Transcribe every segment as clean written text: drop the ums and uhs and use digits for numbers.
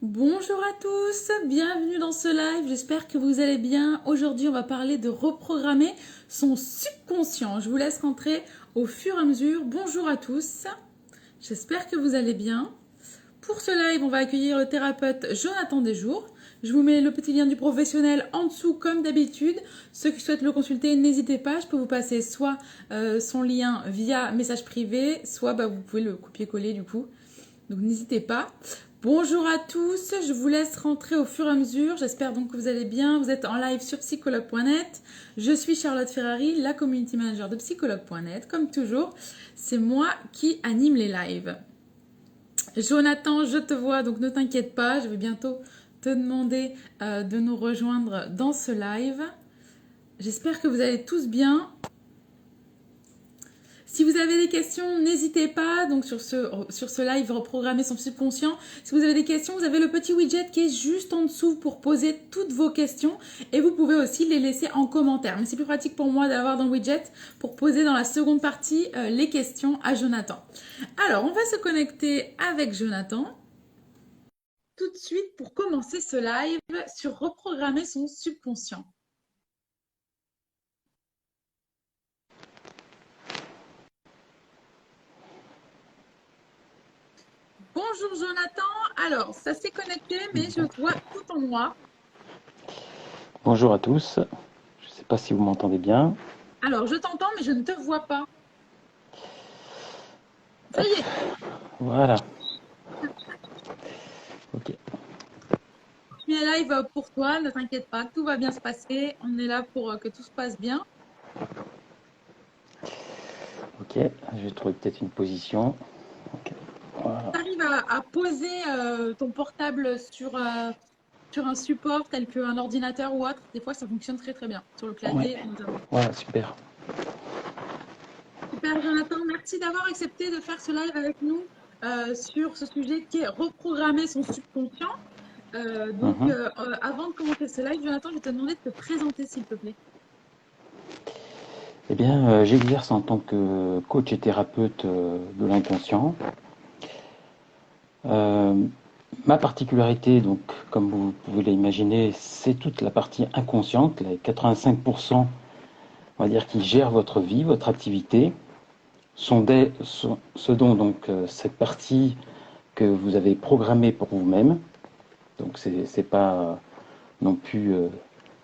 Bonjour à tous, bienvenue dans ce live, j'espère que vous allez bien. Aujourd'hui on va parler de reprogrammer son subconscient. Je vous laisse rentrer au fur et à mesure. Bonjour à tous, j'espère que vous allez bien. Pour ce live on va accueillir le thérapeute Jonathan Desjours. Je vous mets le petit lien du professionnel en dessous comme d'habitude. Ceux qui souhaitent le consulter, n'hésitez pas, je peux vous passer soit son lien via message privé, soit vous pouvez le copier-coller du coup. Donc n'hésitez pas. Bonjour à tous, je vous laisse rentrer au fur et à mesure. J'espère donc que vous allez bien. Vous êtes en live sur psychologue.net. Je suis Charlotte Ferrari, la community manager de psychologue.net. Comme toujours, c'est moi qui anime les lives. Jonathan, je te vois, donc ne t'inquiète pas. Je vais bientôt te demander de nous rejoindre dans ce live. J'espère que vous allez tous bien. Si vous avez des questions, n'hésitez pas. Donc sur ce live, reprogrammer son subconscient. Si vous avez des questions, vous avez le petit widget qui est juste en dessous pour poser toutes vos questions. Et vous pouvez aussi les laisser en commentaire. Mais c'est plus pratique pour moi d'avoir dans le widget pour poser dans la seconde partie les questions à Jonathan. Alors, on va se connecter avec Jonathan tout de suite pour commencer ce live sur reprogrammer son subconscient. Bonjour Jonathan, alors ça s'est connecté mais je vois tout en noir. Bonjour à tous, je ne sais pas si vous m'entendez bien. Alors je t'entends mais je ne te vois pas. Ça Hop, y est, voilà, ok. je suis live pour toi, ne t'inquiète pas, tout va bien se passer, on est là pour que tout se passe bien. Ok, je vais trouver peut-être une position. Ok, voilà. Tu arrives à poser ton portable sur un support tel qu'un ordinateur ou autre, des fois ça fonctionne très très bien, sur le Ouais, clavier notamment. voilà, super. Super Jonathan, merci d'avoir accepté de faire ce live avec nous sur ce sujet qui est reprogrammer son subconscient. Mhm. Avant de commencer ce live, Jonathan, je vais te demander de te présenter, s'il te plaît. Eh bien, j'exerce en tant que coach et thérapeute de l'inconscient. Euh, Ma particularité, donc, comme vous pouvez l'imaginer, c'est toute la partie inconsciente, les 85%, on va dire, qui gèrent votre vie, votre activité, ce dont donc cette partie que vous avez programmée pour vous-même. Donc c'est pas non plus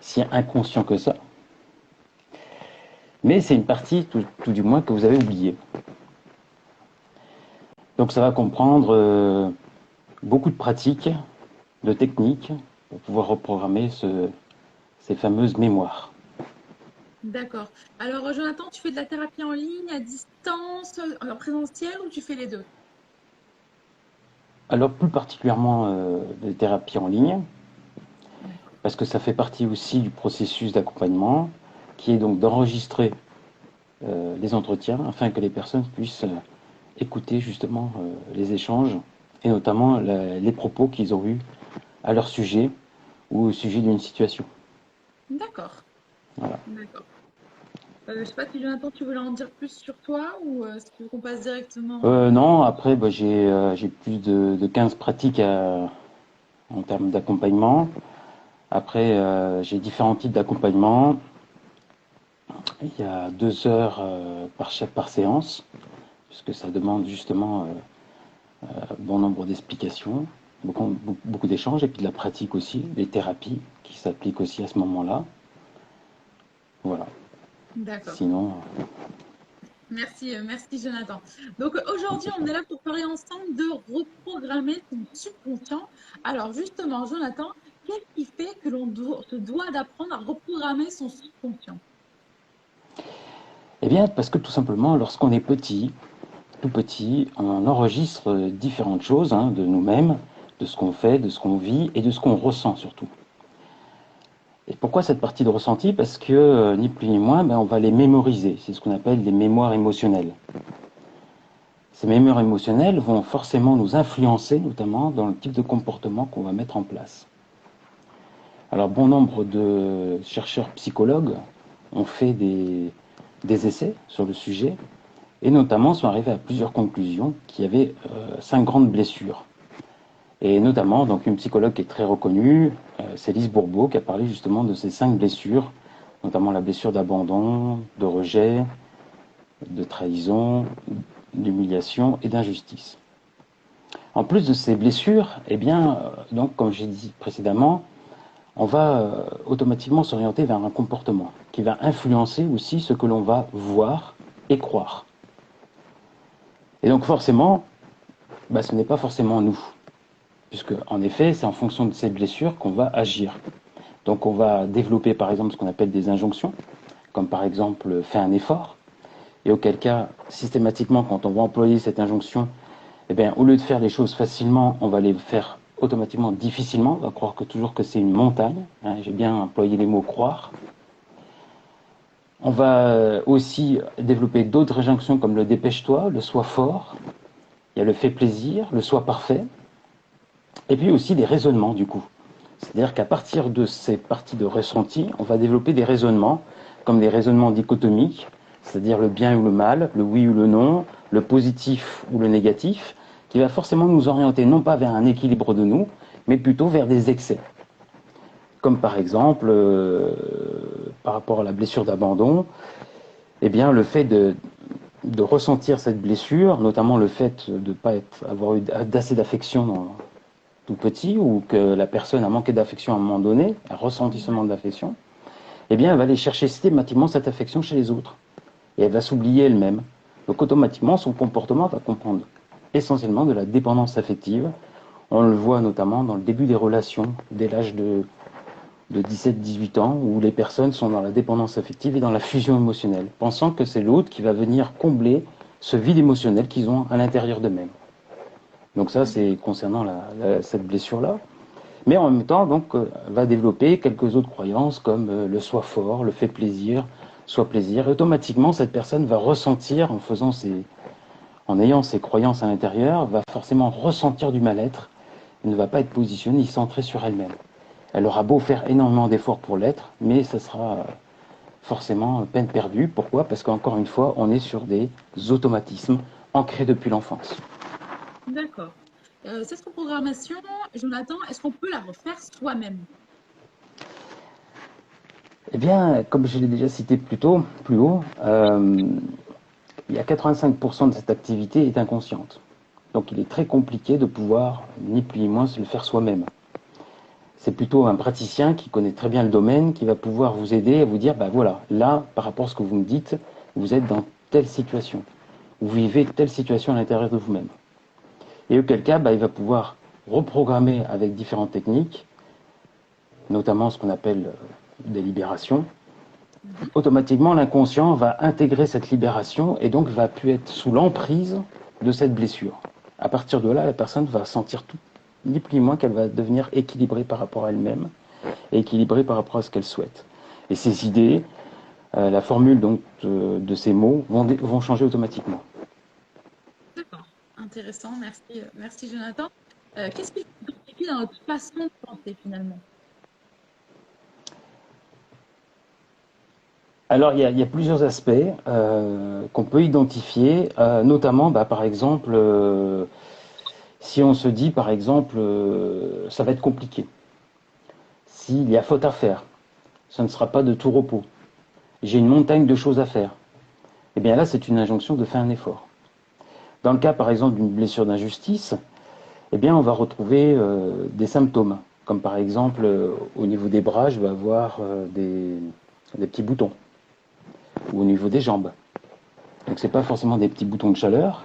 si inconscient que ça. Mais c'est une partie, tout du moins, que vous avez oubliée. Donc ça va comprendre beaucoup de pratiques, de techniques, pour pouvoir reprogrammer ces fameuses mémoires. D'accord. Alors, Jonathan, tu fais de la thérapie en ligne, à distance, en présentiel ou tu fais les deux? Alors plus particulièrement des thérapies en ligne, D'accord. parce que ça fait partie aussi du processus d'accompagnement, qui est donc d'enregistrer les entretiens afin que les personnes puissent écouter justement les échanges et notamment les propos qu'ils ont eus à leur sujet ou au sujet d'une situation. D'accord. Voilà. D'accord. Je sais pas si Jonathan, tu voulais en dire plus sur toi ou si tu veux qu'on passe directement. Non, après, j'ai plus de 15 pratiques en termes d'accompagnement. Après, j'ai différents types d'accompagnement. Il y a 2 heures par séance, puisque ça demande justement bon nombre d'explications, beaucoup d'échanges, et puis de la pratique aussi, des thérapies qui s'appliquent aussi à ce moment-là. Voilà. D'accord. Sinon, Merci, merci Jonathan. Donc aujourd'hui, on est là pour parler ensemble de reprogrammer son subconscient. Alors justement, Jonathan, qu'est-ce qui fait que se doit d'apprendre à reprogrammer son subconscient? eh bien, parce que tout simplement, lorsqu'on est petit, tout petit, on enregistre différentes choses hein, de nous-mêmes, de ce qu'on fait, de ce qu'on vit et de ce qu'on ressent surtout. Et pourquoi cette partie de ressenti? Parce que, ni plus ni moins, on va les mémoriser. C'est ce qu'on appelle des mémoires émotionnelles. Ces mémoires émotionnelles vont forcément nous influencer, notamment dans le type de comportement qu'on va mettre en place. Alors, bon nombre de chercheurs psychologues ont fait des essais sur le sujet et notamment sont arrivés à plusieurs conclusions qu'il y avait 5 grandes blessures. Et notamment, donc, une psychologue qui est très reconnue, c'est Lise Bourbeau, qui a parlé justement de ces 5 blessures, notamment la blessure d'abandon, de rejet, de trahison, d'humiliation et d'injustice. En plus de ces blessures, eh bien, donc, comme j'ai dit précédemment, on va automatiquement s'orienter vers un comportement qui va influencer aussi ce que l'on va voir et croire. Et donc forcément, ce n'est pas forcément nous, puisque en effet, c'est en fonction de ces blessures qu'on va agir. Donc on va développer par exemple ce qu'on appelle des injonctions, comme par exemple fais un effort, et auquel cas, systématiquement, quand on va employer cette injonction, eh bien, au lieu de faire les choses facilement, on va les faire automatiquement difficilement, on va croire toujours que c'est une montagne, hein, j'ai bien employé les mots croire. On va aussi développer d'autres injonctions comme le dépêche-toi, le sois fort, il y a le fais plaisir, le sois parfait, et puis aussi des raisonnements du coup. C'est-à-dire qu'à partir de ces parties de ressenti, on va développer des raisonnements, comme des raisonnements dichotomiques, c'est-à-dire le bien ou le mal, le oui ou le non, le positif ou le négatif, qui va forcément nous orienter non pas vers un équilibre de nous, mais plutôt vers des excès. Comme par exemple, par rapport à la blessure d'abandon, eh bien le fait de ressentir cette blessure, notamment le fait de ne pas avoir eu d'assez d'affection tout petit, ou que la personne a manqué d'affection à un moment donné, a ressenti ce manque d'affection, eh bien elle va aller chercher systématiquement cette affection chez les autres. Et elle va s'oublier elle-même. Donc automatiquement, son comportement va comprendre essentiellement de la dépendance affective. On le voit notamment dans le début des relations, dès l'âge de 17-18 ans, où les personnes sont dans la dépendance affective et dans la fusion émotionnelle, pensant que c'est l'autre qui va venir combler ce vide émotionnel qu'ils ont à l'intérieur d'eux-mêmes. Donc ça, c'est concernant cette blessure-là. Mais en même temps, donc, va développer quelques autres croyances comme le sois fort, le fais plaisir, sois plaisir. Et automatiquement, cette personne va ressentir, en ayant ses croyances à l'intérieur, va forcément ressentir du mal-être. Elle ne va pas être positionnée ni centrée sur elle-même. Elle aura beau faire énormément d'efforts pour l'être, mais ça sera forcément peine perdue. Pourquoi ? Parce qu'encore une fois, on est sur des automatismes ancrés depuis l'enfance. D'accord. Cette reprogrammation, Jonathan, est-ce qu'on peut la refaire soi-même? Eh bien, comme je l'ai déjà cité plus haut, il y a 85% de cette activité est inconsciente. Donc il est très compliqué de pouvoir, ni plus ni moins, se le faire soi-même. C'est plutôt un praticien qui connaît très bien le domaine qui va pouvoir vous aider à vous dire, voilà, là, par rapport à ce que vous me dites, vous êtes dans telle situation. Vous vivez telle situation à l'intérieur de vous-même. Et auquel cas, il va pouvoir reprogrammer avec différentes techniques, notamment ce qu'on appelle des libérations. Automatiquement, l'inconscient va intégrer cette libération et donc va plus être sous l'emprise de cette blessure. À partir de là, la personne va sentir tout, ni plus ni moins qu'elle va devenir équilibrée par rapport à elle-même et équilibrée par rapport à ce qu'elle souhaite. Et ces idées, la formule donc de ces mots vont changer automatiquement. D'accord, intéressant, merci Jonathan. Qu'est-ce qui s'identifie dans notre façon de penser finalement? Alors, il y a plusieurs aspects qu'on peut identifier, notamment, par exemple, si on se dit, par exemple, ça va être compliqué. S'il y a faute à faire, ça ne sera pas de tout repos. J'ai une montagne de choses à faire. Eh bien là, c'est une injonction de faire un effort. Dans le cas, par exemple, d'une blessure d'injustice, eh bien, on va retrouver des symptômes, comme par exemple, au niveau des bras, je vais avoir des petits boutons, ou au niveau des jambes. Donc c'est pas forcément des petits boutons de chaleur,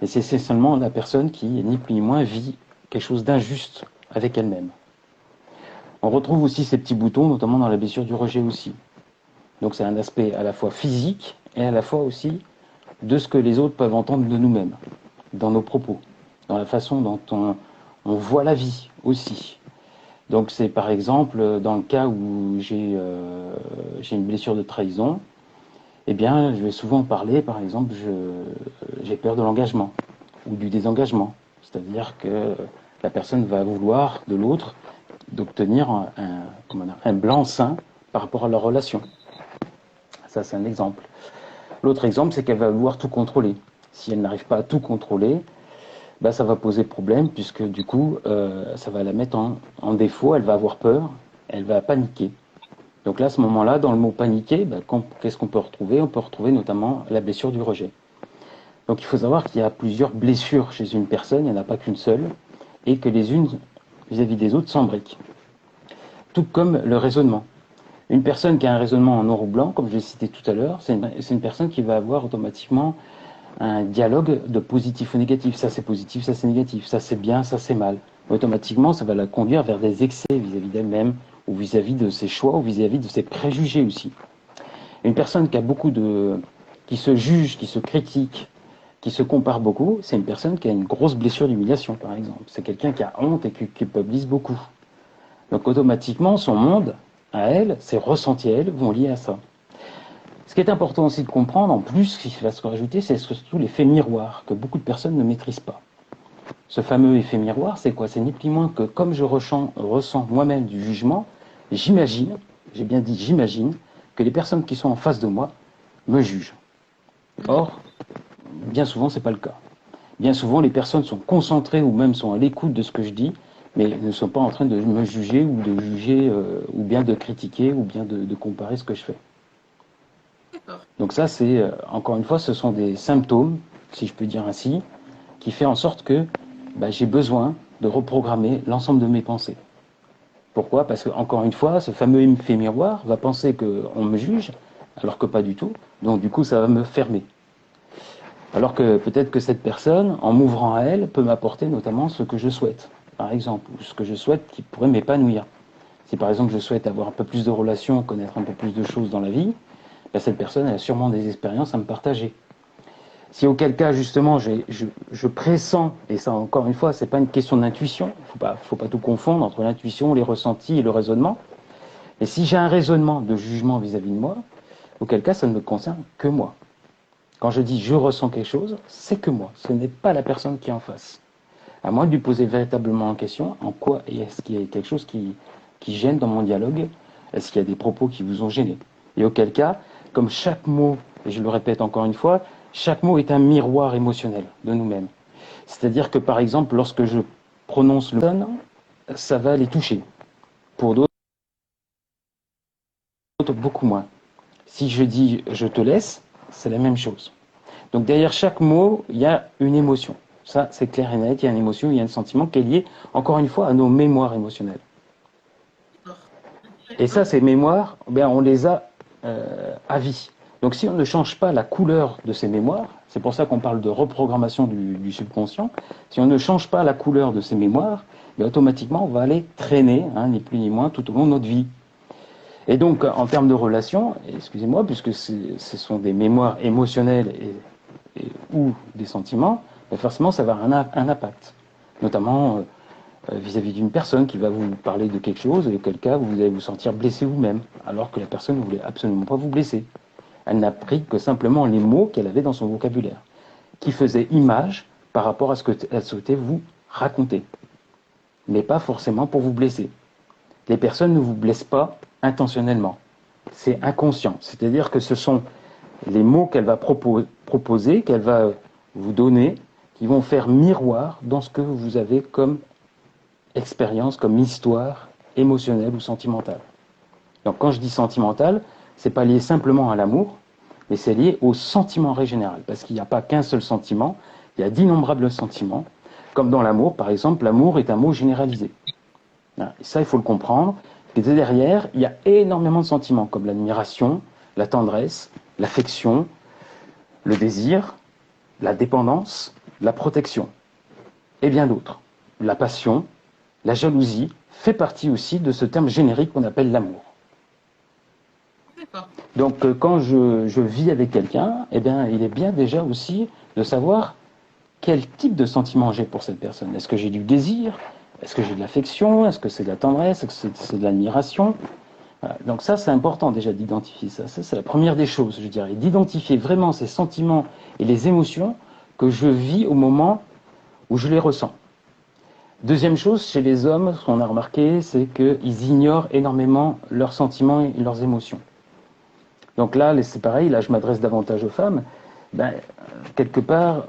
mais c'est seulement la personne qui, ni plus ni moins, vit quelque chose d'injuste avec elle-même. On retrouve aussi ces petits boutons, notamment dans la blessure du rejet aussi. Donc c'est un aspect à la fois physique et à la fois aussi de ce que les autres peuvent entendre de nous-mêmes, dans nos propos, dans la façon dont on voit la vie aussi. Donc c'est par exemple dans le cas où j'ai une blessure de trahison, eh bien je vais souvent parler, par exemple, j'ai peur de l'engagement ou du désengagement. C'est-à-dire que la personne va vouloir de l'autre d'obtenir un blanc-seing par rapport à leur relation. Ça, c'est un exemple. L'autre exemple, c'est qu'elle va vouloir tout contrôler. Si elle n'arrive pas à tout contrôler, bah, ça va poser problème puisque du coup, ça va la mettre en défaut, elle va avoir peur, elle va paniquer. Donc là, à ce moment-là, dans le mot paniquer, bah, qu'est-ce qu'on peut retrouver? On peut retrouver notamment la blessure du rejet. Donc il faut savoir qu'il y a plusieurs blessures chez une personne, il n'y en a pas qu'une seule, et que les unes vis-à-vis des autres s'embriquent. Tout comme le raisonnement. Une personne qui a un raisonnement en noir ou blanc, comme je l'ai cité tout à l'heure, c'est une personne qui va avoir automatiquement un dialogue de positif ou négatif. Ça c'est positif, ça c'est négatif, ça c'est bien, ça c'est mal. Automatiquement, ça va la conduire vers des excès vis-à-vis d'elle-même, ou vis-à-vis de ses choix, ou vis-à-vis de ses préjugés aussi. Une personne qui a qui se juge, qui se critique, qui se compare beaucoup, c'est une personne qui a une grosse blessure d'humiliation, par exemple. C'est quelqu'un qui a honte et qui culpabilise beaucoup. Donc automatiquement, son monde, à elle, ses ressentis à elle, vont lier à ça. Ce qui est important aussi de comprendre, en plus, ce qui va se rajouter, c'est surtout l'effet miroir, que beaucoup de personnes ne maîtrisent pas. Ce fameux effet miroir, c'est quoi? C'est ni plus ni moins que comme je ressens moi-même du jugement, j'imagine, j'ai bien dit j'imagine, que les personnes qui sont en face de moi me jugent. Or, bien souvent, ce n'est pas le cas. Bien souvent, les personnes sont concentrées ou même sont à l'écoute de ce que je dis, mais ne sont pas en train de me juger ou de juger, ou bien de critiquer, ou bien de comparer ce que je fais. Donc ça, c'est, encore une fois, ce sont des symptômes, si je peux dire ainsi, qui fait en sorte que j'ai besoin de reprogrammer l'ensemble de mes pensées. Pourquoi? Parce que, encore une fois, ce fameux effet miroir va penser qu'on me juge, alors que pas du tout. Donc du coup, ça va me fermer. Alors que peut-être que cette personne, en m'ouvrant à elle, peut m'apporter notamment ce que je souhaite, par exemple, ou ce que je souhaite qui pourrait m'épanouir. Si par exemple je souhaite avoir un peu plus de relations, connaître un peu plus de choses dans la vie, cette personne a sûrement des expériences à me partager. Si auquel cas, justement, je pressens, et ça encore une fois, c'est pas une question d'intuition, faut pas tout confondre entre l'intuition, les ressentis et le raisonnement, et si j'ai un raisonnement de jugement vis-à-vis de moi, auquel cas ça ne me concerne que moi. Quand je dis je ressens quelque chose, c'est que moi, ce n'est pas la personne qui est en face. À moi de lui poser véritablement en question, en quoi est-ce qu'il y a quelque chose qui gêne dans mon dialogue, est-ce qu'il y a des propos qui vous ont gêné. Et auquel cas, comme chaque mot, et je le répète encore une fois, chaque mot est un miroir émotionnel de nous-mêmes. C'est-à-dire que par exemple, lorsque je prononce le son, ça va les toucher. Pour d'autres, beaucoup moins. Si je dis je te laisse, c'est la même chose. Donc derrière chaque mot, il y a une émotion. Ça, c'est clair et net, il y a une émotion, il y a un sentiment qui est lié, encore une fois, à nos mémoires émotionnelles. Et ça, ces mémoires, on les a à vie. Donc si on ne change pas la couleur de ces mémoires, c'est pour ça qu'on parle de reprogrammation du subconscient, si on ne change pas la couleur de ces mémoires, automatiquement on va les traîner, ni plus ni moins, tout au long de notre vie. Et donc en termes de relations, excusez-moi, puisque ce sont des mémoires émotionnelles ou des sentiments, forcément ça va avoir un impact. Notamment vis-à-vis d'une personne qui va vous parler de quelque chose, et auquel cas vous allez vous sentir blessé vous-même, alors que la personne ne voulait absolument pas vous blesser. Elle n'a pris que simplement les mots qu'elle avait dans son vocabulaire, qui faisaient image par rapport à ce qu'elle souhaitait vous raconter, mais pas forcément pour vous blesser. Les personnes ne vous blessent pas intentionnellement. C'est inconscient. C'est-à-dire que ce sont les mots qu'elle va proposer, qu'elle va vous donner, qui vont faire miroir dans ce que vous avez comme expérience, comme histoire émotionnelle ou sentimentale. Donc quand je dis sentimentale, c'est pas lié simplement à l'amour, mais c'est lié au sentiment en général, parce qu'il n'y a pas qu'un seul sentiment, il y a d'innombrables sentiments, comme dans l'amour, par exemple, l'amour est un mot généralisé. Et ça, il faut le comprendre, et derrière, il y a énormément de sentiments, comme l'admiration, la tendresse, l'affection, le désir, la dépendance, la protection, et bien d'autres. La passion, la jalousie, fait partie aussi de ce terme générique qu'on appelle l'amour. Donc quand je vis avec quelqu'un, il est bien déjà aussi de savoir quel type de sentiment j'ai pour cette personne. Est-ce que j'ai du désir? Est-ce que j'ai de l'affection? Est-ce que c'est de la tendresse? Est-ce que c'est de l'admiration? Voilà. Donc ça, c'est important déjà d'identifier ça. Ça, c'est la première des choses, je dirais. D'identifier vraiment ces sentiments et les émotions que je vis au moment où je les ressens. Deuxième chose, chez les hommes, ce qu'on a remarqué, c'est qu'ils ignorent énormément leurs sentiments et leurs émotions. Donc là, c'est pareil, là je m'adresse davantage aux femmes, quelque part,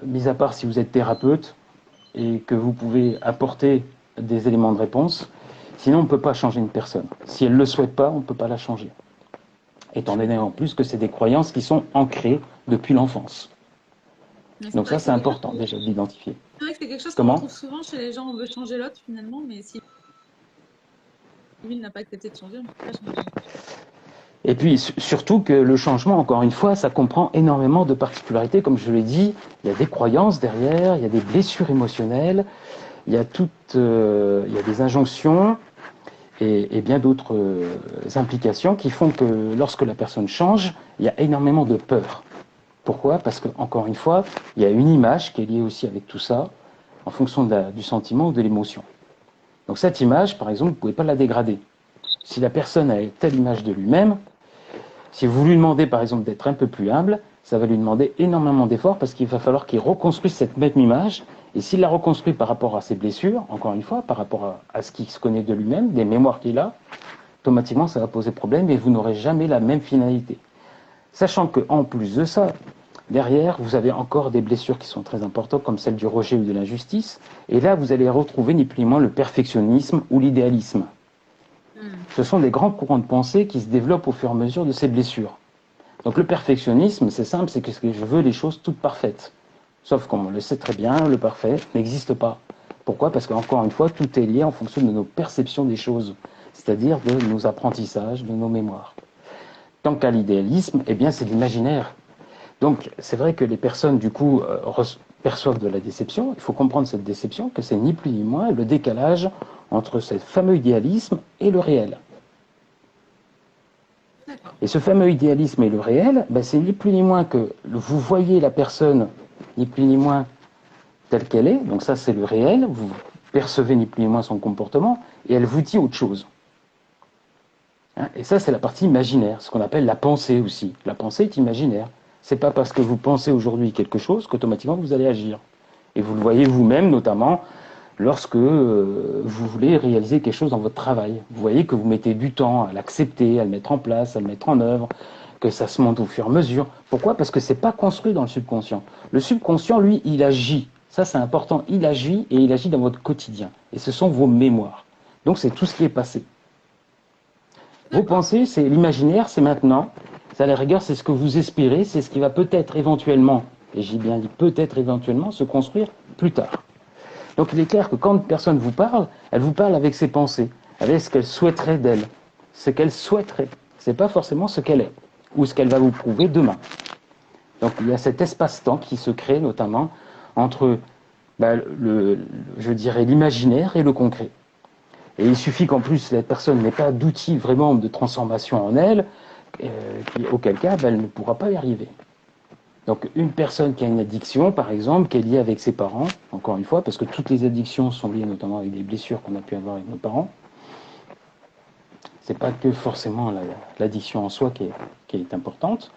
mis à part si vous êtes thérapeute et que vous pouvez apporter des éléments de réponse, sinon on ne peut pas changer une personne. Si elle ne le souhaite pas, on ne peut pas la changer. Étant donné en plus que c'est des croyances qui sont ancrées depuis l'enfance. Donc ça, c'est important déjà de l'identifier. C'est vrai que c'est quelque chose qu'on retrouve souvent chez les gens. On veut changer l'autre finalement, mais si lui n'a pas accepté de changer, on ne peut pas changer. Et puis surtout que le changement, encore une fois, ça comprend énormément de particularités. Comme je l'ai dit, il y a des croyances derrière, il y a des blessures émotionnelles, il y a il y a des injonctions et bien d'autres implications qui font que lorsque la personne change, il y a énormément de peur. Pourquoi? Parce que, encore une fois, il y a une image qui est liée aussi avec tout ça, en fonction du sentiment ou de l'émotion. Donc cette image, par exemple, vous ne pouvez pas la dégrader. Si la personne a telle image de lui-même, si vous lui demandez, par exemple, d'être un peu plus humble, ça va lui demander énormément d'efforts parce qu'il va falloir qu'il reconstruise cette même image. Et s'il la reconstruit par rapport à ses blessures, encore une fois, par rapport à ce qu'il se connaît de lui-même, des mémoires qu'il a, automatiquement, ça va poser problème et vous n'aurez jamais la même finalité. Sachant qu'en plus de ça, derrière, vous avez encore des blessures qui sont très importantes, comme celle du rejet ou de l'injustice. Et là, vous allez retrouver ni plus ni moins le perfectionnisme ou l'idéalisme. Ce sont des grands courants de pensée qui se développent au fur et à mesure de ces blessures. Donc le perfectionnisme, c'est simple, c'est que je veux les choses toutes parfaites. Sauf comme on le sait très bien, le parfait n'existe pas. Pourquoi? Parce qu'encore une fois, tout est lié en fonction de nos perceptions des choses, c'est-à-dire de nos apprentissages, de nos mémoires. Tant qu'à l'idéalisme, eh bien c'est l'imaginaire. Donc c'est vrai que les personnes, du coup, perçoivent de la déception. Il faut comprendre cette déception, que c'est ni plus ni moins le décalage entre ce fameux idéalisme et le réel. Et ce fameux idéalisme et le réel, ben, c'est ni plus ni moins que vous voyez la personne, ni plus ni moins telle qu'elle est, donc ça c'est le réel, vous percevez ni plus ni moins son comportement, et elle vous dit autre chose. Hein, et ça c'est la partie imaginaire, ce qu'on appelle la pensée aussi. La pensée est imaginaire. C'est pas parce que vous pensez aujourd'hui quelque chose qu'automatiquement vous allez agir. Et vous le voyez vous-même, notamment lorsque vous voulez réaliser quelque chose dans votre travail. Vous voyez que vous mettez du temps à l'accepter, à le mettre en place, à le mettre en œuvre, que ça se monte au fur et à mesure. Pourquoi? Parce que c'est pas construit dans le subconscient. Le subconscient, lui, il agit. Ça, c'est important. Il agit et il agit dans votre quotidien. Et ce sont vos mémoires. Donc, c'est tout ce qui est passé. Vos pensées, c'est l'imaginaire, c'est maintenant. Ça, à la rigueur, c'est ce que vous espérez, c'est ce qui va peut-être éventuellement, et j'ai bien dit peut-être éventuellement, se construire plus tard. Donc il est clair que quand une personne vous parle, elle vous parle avec ses pensées, avec ce qu'elle souhaiterait d'elle. Ce qu'elle souhaiterait. Ce n'est pas forcément ce qu'elle est, ou ce qu'elle va vous prouver demain. Donc il y a cet espace-temps qui se crée notamment entre je dirais, l'imaginaire et le concret. Et il suffit qu'en plus la personne n'ait pas d'outil vraiment de transformation en elle, auquel cas elle ne pourra pas y arriver. Donc une personne qui a une addiction, par exemple, qui est liée avec ses parents, encore une fois, parce que toutes les addictions sont liées notamment avec des blessures qu'on a pu avoir avec nos parents, c'est pas que forcément l'addiction en soi qui est importante,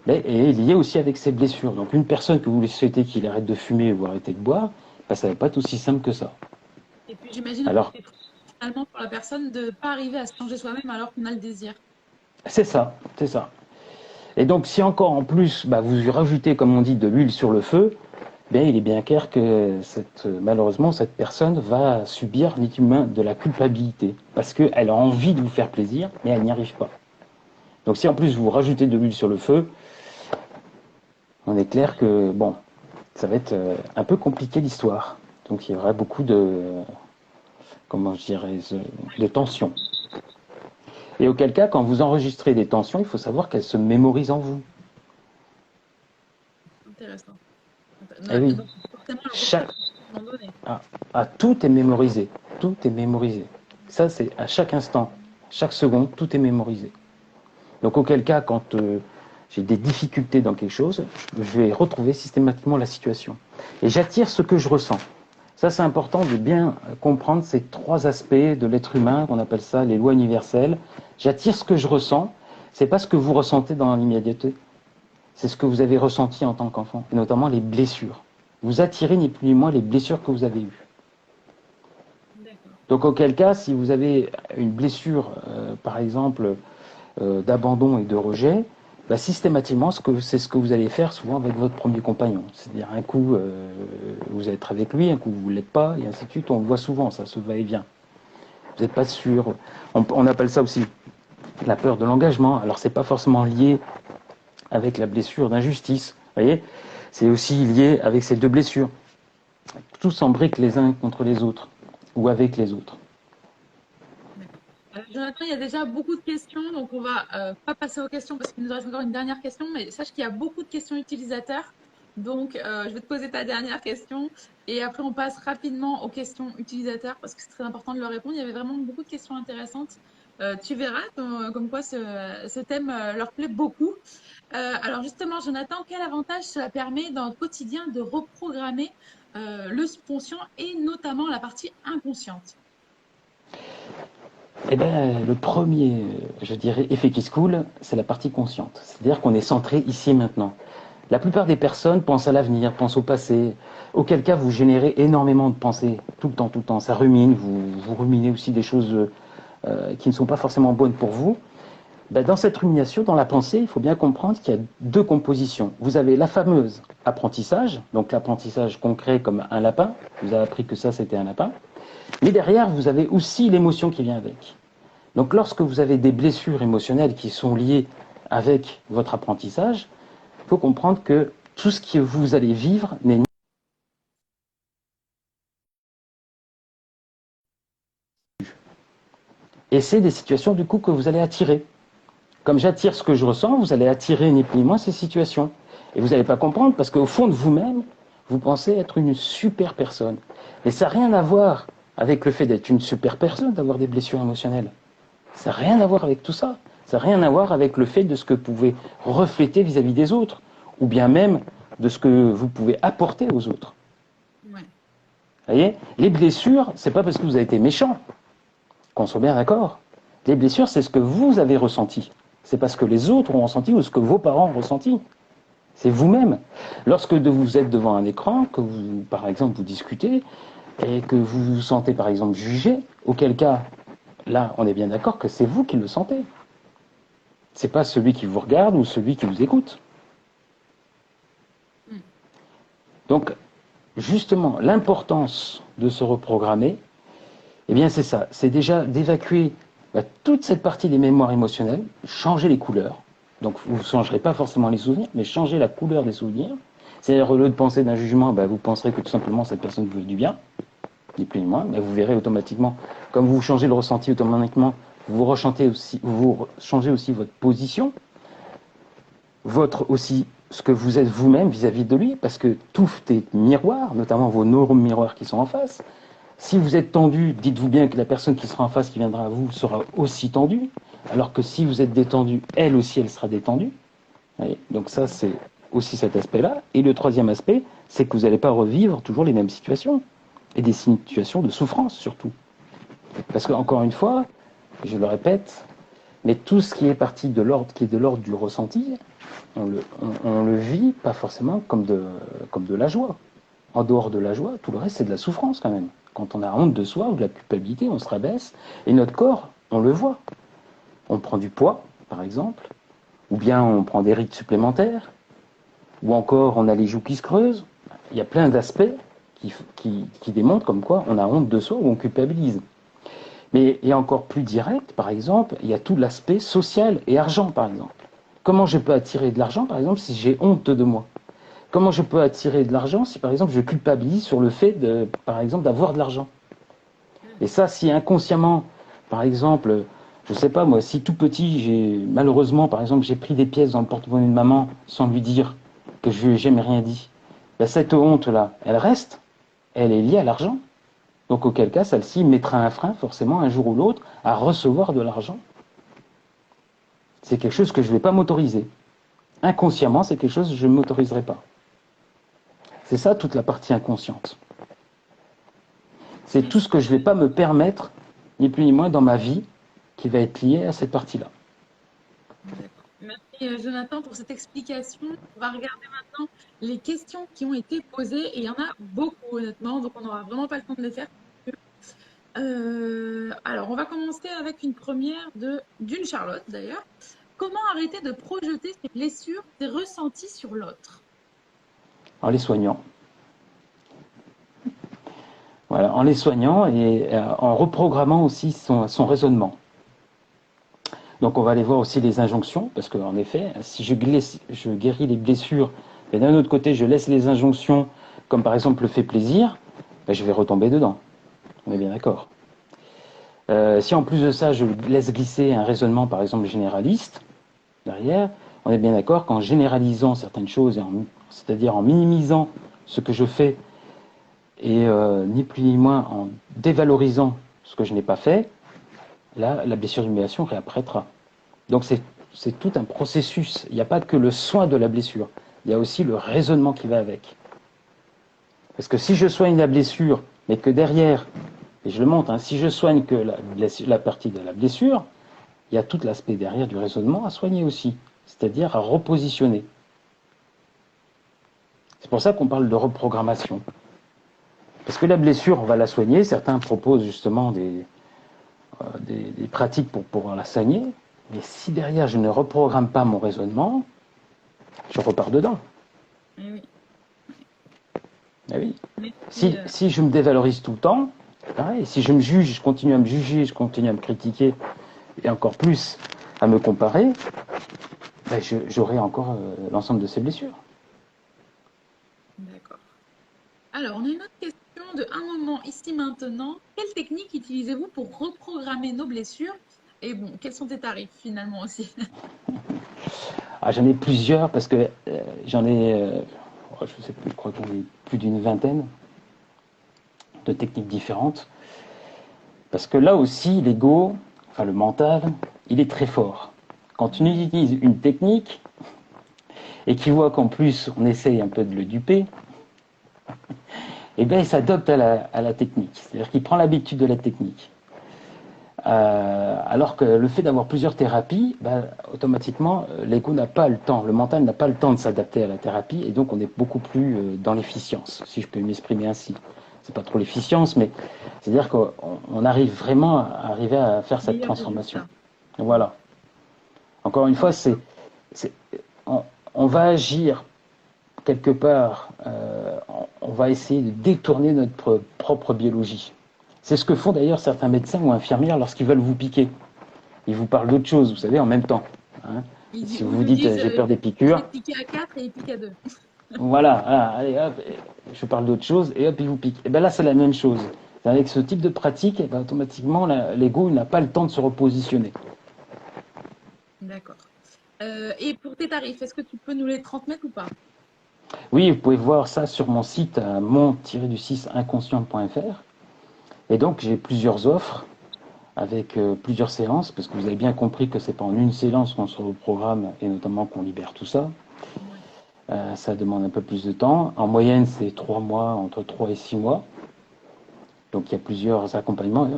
mais est liée aussi avec ses blessures. Donc une personne que vous souhaitez qu'il arrête de fumer ou arrêter de boire, ça ne va pas être aussi simple que ça. Et puis j'imagine que c'est finalement pour la personne de ne pas arriver à se changer soi-même alors qu'on a le désir. C'est ça, c'est ça. Et donc, si encore en plus, vous rajoutez, comme on dit, de l'huile sur le feu, bien, il est bien clair que malheureusement, cette personne va subir de la culpabilité. Parce qu'elle a envie de vous faire plaisir, mais elle n'y arrive pas. Donc, si en plus vous rajoutez de l'huile sur le feu, on est clair que, bon, ça va être un peu compliqué l'histoire. Donc, il y aura beaucoup de tension. Et auquel cas, quand vous enregistrez des tensions, il faut savoir qu'elles se mémorisent en vous. Intéressant. Eh oui. Tout est mémorisé. Tout est mémorisé. Ça, c'est à chaque instant, chaque seconde, tout est mémorisé. Donc, auquel cas, quand j'ai des difficultés dans quelque chose, je vais retrouver systématiquement la situation. Et j'attire ce que je ressens. Ça, c'est important de bien comprendre ces trois aspects de l'être humain, qu'on appelle ça les lois universelles. J'attire ce que je ressens. C'est pas ce que vous ressentez dans l'immédiateté. C'est ce que vous avez ressenti en tant qu'enfant, et notamment les blessures. Vous attirez ni plus ni moins les blessures que vous avez eues. Donc auquel cas, si vous avez une blessure, par exemple, d'abandon et de rejet, bah, systématiquement, c'est ce que vous allez faire souvent avec votre premier compagnon. C'est-à-dire un coup, vous allez être avec lui, un coup, vous ne l'êtes pas, et ainsi de suite. On le voit souvent, ça se va-et-vient. Vous n'êtes pas sûr. On appelle ça aussi la peur de l'engagement. Alors, c'est pas forcément lié avec la blessure d'injustice. Vous voyez, c'est aussi lié avec ces deux blessures. Tous s'embriquent les uns contre les autres, ou avec les autres. D'accord. Jonathan, il y a déjà beaucoup de questions, donc on va pas passer aux questions parce qu'il nous reste encore une dernière question, mais sache qu'il y a beaucoup de questions utilisateurs. Donc, je vais te poser ta dernière question et après on passe rapidement aux questions utilisateurs parce que c'est très important de leur répondre. Il y avait vraiment beaucoup de questions intéressantes. Tu verras comme quoi ce thème leur plaît beaucoup. Alors justement, Jonathan, quel avantage cela permet dans notre quotidien de reprogrammer le subconscient et notamment la partie inconsciente? Eh bien, le premier, je dirais, effet qui se coule, c'est la partie consciente. C'est-à-dire qu'on est centré ici et maintenant. La plupart des personnes pensent à l'avenir, pensent au passé, auquel cas vous générez énormément de pensées, tout le temps, tout le temps. Ça rumine, vous ruminez aussi des choses qui ne sont pas forcément bonnes pour vous. Ben, dans cette rumination, dans la pensée, il faut bien comprendre qu'il y a deux compositions. Vous avez la fameuse apprentissage, donc l'apprentissage concret comme un lapin, vous avez appris que ça c'était un lapin, mais derrière vous avez aussi l'émotion qui vient avec. Donc lorsque vous avez des blessures émotionnelles qui sont liées avec votre apprentissage, il faut comprendre que tout ce que vous allez vivre n'est. Et c'est des situations du coup que vous allez attirer. Comme j'attire ce que je ressens, vous allez attirer ni plus ni moins ces situations. Et vous n'allez pas comprendre parce qu'au fond de vous-même, vous pensez être une super personne. Mais ça n'a rien à voir avec le fait d'être une super personne, d'avoir des blessures émotionnelles. Ça n'a rien à voir avec tout ça. Ça n'a rien à voir avec le fait de ce que vous pouvez refléter vis-à-vis des autres, ou bien même de ce que vous pouvez apporter aux autres. Ouais. Vous voyez, les blessures, c'est pas parce que vous avez été méchant, qu'on soit bien d'accord. Les blessures, c'est ce que vous avez ressenti. C'est pas ce que les autres ont ressenti ou ce que vos parents ont ressenti. C'est vous-même. Lorsque vous êtes devant un écran, que vous, par exemple, vous discutez, et que vous vous sentez, par exemple, jugé, auquel cas, là, on est bien d'accord que c'est vous qui le sentez. C'est pas celui qui vous regarde ou celui qui vous écoute. Mm. Donc, justement, l'importance de se reprogrammer, eh bien, c'est ça. C'est déjà d'évacuer toute cette partie des mémoires émotionnelles, changer les couleurs. Donc, vous ne changerez pas forcément les souvenirs, mais changer la couleur des souvenirs. C'est-à-dire, au lieu de penser d'un jugement, vous penserez que tout simplement cette personne vous veut du bien, ni plus ni moins. Mais vous verrez automatiquement, comme vous changez le ressenti automatiquement, vous changez aussi votre position, votre aussi ce que vous êtes vous-même vis-à-vis de lui, parce que tout est miroir, notamment vos neurones miroirs qui sont en face. Si vous êtes tendu, dites-vous bien que la personne qui sera en face, qui viendra à vous, sera aussi tendue, alors que si vous êtes détendu, elle aussi, elle sera détendue. Donc ça, c'est aussi cet aspect-là. Et le troisième aspect, c'est que vous n'allez pas revivre toujours les mêmes situations, et des situations de souffrance surtout. Parce que, encore une fois, je le répète, mais tout ce qui est parti de l'ordre, qui est de l'ordre du ressenti, on le vit pas forcément comme de la joie. En dehors de la joie, tout le reste, c'est de la souffrance quand même. Quand on a honte de soi ou de la culpabilité, on se rabaisse. Et notre corps, on le voit. On prend du poids, par exemple, ou bien on prend des rides supplémentaires, ou encore on a les joues qui se creusent. Il y a plein d'aspects qui démontrent comme quoi on a honte de soi ou on culpabilise. Mais il y a encore plus direct, par exemple, il y a tout l'aspect social et argent, par exemple. Comment je peux attirer de l'argent, par exemple, si j'ai honte de moi? Comment je peux attirer de l'argent si, par exemple, je culpabilise sur le fait, par exemple, d'avoir de l'argent? Et ça, si inconsciemment, par exemple, je ne sais pas moi, si tout petit, malheureusement, par exemple, j'ai pris des pièces dans le porte-monnaie de maman sans lui dire que je lui ai jamais rien dit, cette honte-là, elle reste, elle est liée à l'argent. Donc auquel cas, celle-ci mettra un frein forcément un jour ou l'autre à recevoir de l'argent. C'est quelque chose que je ne vais pas m'autoriser. Inconsciemment, c'est quelque chose que je ne m'autoriserai pas. C'est ça toute la partie inconsciente. C'est tout ce que je ne vais pas me permettre, ni plus ni moins, dans ma vie, qui va être lié à cette partie-là. D'accord. Merci Jonathan pour cette explication. On va regarder maintenant les questions qui ont été posées et il y en a beaucoup honnêtement, donc on n'aura vraiment pas le temps de les faire. Alors, on va commencer avec une première d'une Charlotte d'ailleurs. Comment arrêter de projeter ses blessures, ses ressentis sur l'autre? En les soignant. Voilà, en les soignant et en reprogrammant aussi son raisonnement. Donc on va aller voir aussi les injonctions, parce qu'en effet, si je guéris les blessures, mais d'un autre côté je laisse les injonctions, comme par exemple le fait plaisir, ben je vais retomber dedans. On est bien d'accord. Si en plus de ça je laisse glisser un raisonnement par exemple généraliste, derrière, on est bien d'accord qu'en généralisant certaines choses, c'est-à-dire en minimisant ce que je fais, et ni plus ni moins en dévalorisant ce que je n'ai pas fait, là, la blessure d'humiliation réapparaîtra. Donc c'est tout un processus. Il n'y a pas que le soin de la blessure, il y a aussi le raisonnement qui va avec. Parce que si je soigne la blessure, mais que derrière, et je le montre, hein, si je soigne que la partie de la blessure, il y a tout l'aspect derrière du raisonnement à soigner aussi, c'est-à-dire à repositionner. C'est pour ça qu'on parle de reprogrammation. Parce que la blessure, on va la soigner. Certains proposent justement des pratiques pour pouvoir la soigner. Mais si derrière, je ne reprogramme pas mon raisonnement, je repars dedans. Eh oui. Eh oui. Mais, Si je me dévalorise tout le temps, c'est pareil. Si je me juge, je continue à me juger, je continue à me critiquer, et encore plus à me comparer, ben j'aurai encore l'ensemble de ces blessures. d'accord. Alors, on a une autre question de un moment ici maintenant. Quelle technique utilisez-vous pour reprogrammer nos blessures? Et bon, quels sont tes tarifs finalement aussi? Ah, j'en ai plusieurs parce que j'en ai, je ne sais plus, je crois qu'on est plus d'une vingtaine de techniques différentes. Parce que là aussi, l'ego, enfin le mental, il est très fort. Quand tu utilises une technique et qu'il voit qu'en plus on essaye un peu de le duper, eh bien il s'adopte à la technique. C'est-à-dire qu'il prend l'habitude de la technique. Alors que le fait d'avoir plusieurs thérapies, ben, automatiquement, l'ego n'a pas le temps, le mental n'a pas le temps de s'adapter à la thérapie, et donc on est beaucoup plus dans l'efficience, si je peux m'exprimer ainsi. C'est pas trop l'efficience, mais c'est-à-dire qu'on arrive vraiment à arriver à faire cette Meilleur transformation. résultat. Voilà. Encore une fois, D'accord. c'est- on va agir quelque part, on va essayer de détourner notre propre biologie. C'est ce que font d'ailleurs certains médecins ou infirmières lorsqu'ils veulent vous piquer. Ils vous parlent d'autre chose, vous savez, en même temps. Hein. Si vous Ou ils vous nous dites disent, j'ai peur des je vais piqûres, te piquer à 4 et il pique à 2. voilà, allez hop, je parle d'autre chose et hop, il vous pique. Et bien là, c'est la même chose. Avec ce type de pratique, ben, automatiquement, l'ego n'a pas le temps de se repositionner. D'accord. Et pour tes tarifs, est-ce que tu peux nous les transmettre ou pas? Oui, vous pouvez voir ça sur mon site mon-inconscient.fr. Et donc, j'ai plusieurs offres avec plusieurs séances, parce que vous avez bien compris que c'est pas en une séance qu'on se reprogramme et notamment qu'on libère tout ça. Ouais. Ça demande un peu plus de temps. En moyenne, c'est 3 mois, entre 3 et 6 mois. Donc il y a plusieurs accompagnements.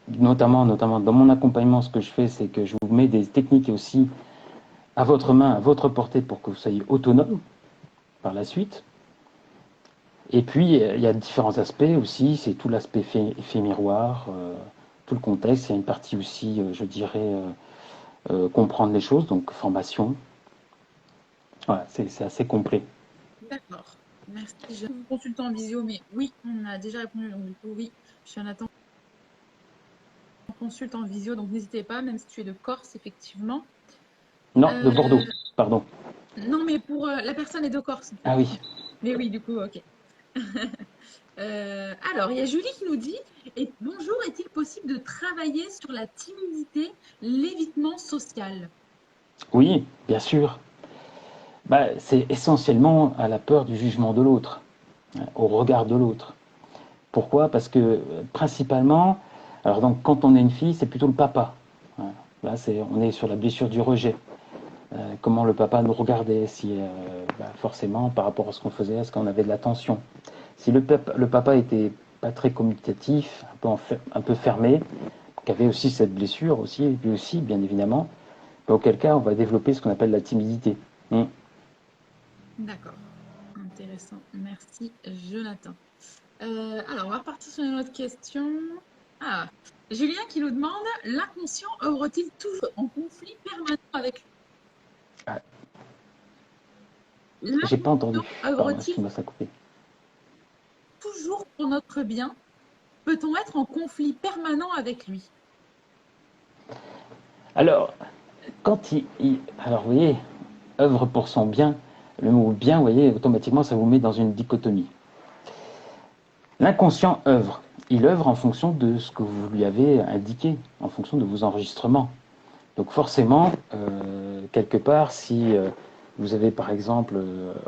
Notamment dans mon accompagnement, ce que je fais, c'est que je vous mets des techniques aussi à votre main, à votre portée, pour que vous soyez autonome par la suite. Et puis, il y a différents aspects aussi. C'est tout l'aspect effet miroir, tout le contexte. Il y a une partie aussi, je dirais, comprendre les choses, donc formation. Voilà, c'est assez complet. D'accord. Merci. Je vous consulte en visio, mais oui, on a déjà répondu. Donc, du coup, oui, je suis en attente. Consulte en visio, donc n'hésitez pas, même si tu es de Corse, effectivement. Non, de Bordeaux, Euh, pardon. non, mais pour la personne est de Corse, en Ah fait. oui. Mais oui, du coup, ok. Alors, il y a Julie qui nous dit, bonjour, est-il possible de travailler sur la timidité, l'évitement social? Oui, bien sûr. Bah, c'est essentiellement à la peur du jugement de l'autre, hein, au regard de l'autre. Pourquoi? Parce que principalement, alors donc quand on est une fille, c'est plutôt le papa. Hein. Là, on est sur la blessure du rejet. Comment le papa nous regardait, si bah, forcément par rapport à ce qu'on faisait, est-ce qu'on avait de l'attention. Si le papa était pas très communicatif, un peu fermé, qui avait aussi cette blessure aussi, et puis aussi, bien évidemment, bah, auquel cas on va développer ce qu'on appelle la timidité. D'accord. Intéressant. Merci, Jonathan. Alors, on va repartir sur une autre question. Julien qui nous demande, l'inconscient aurait-il toujours en conflit permanent avec lui? Ah, j'ai pas entendu. L'inconscient Pardon, œuvre-t-il excuse-moi, ça a coupé. toujours pour notre bien? Peut-on être en conflit permanent avec lui? Alors, alors, vous voyez, œuvre pour son bien, le mot bien, vous voyez, automatiquement, ça vous met dans une dichotomie. L'inconscient œuvre. Il œuvre en fonction de ce que vous lui avez indiqué, en fonction de vos enregistrements. Donc forcément, quelque part, si vous avez par exemple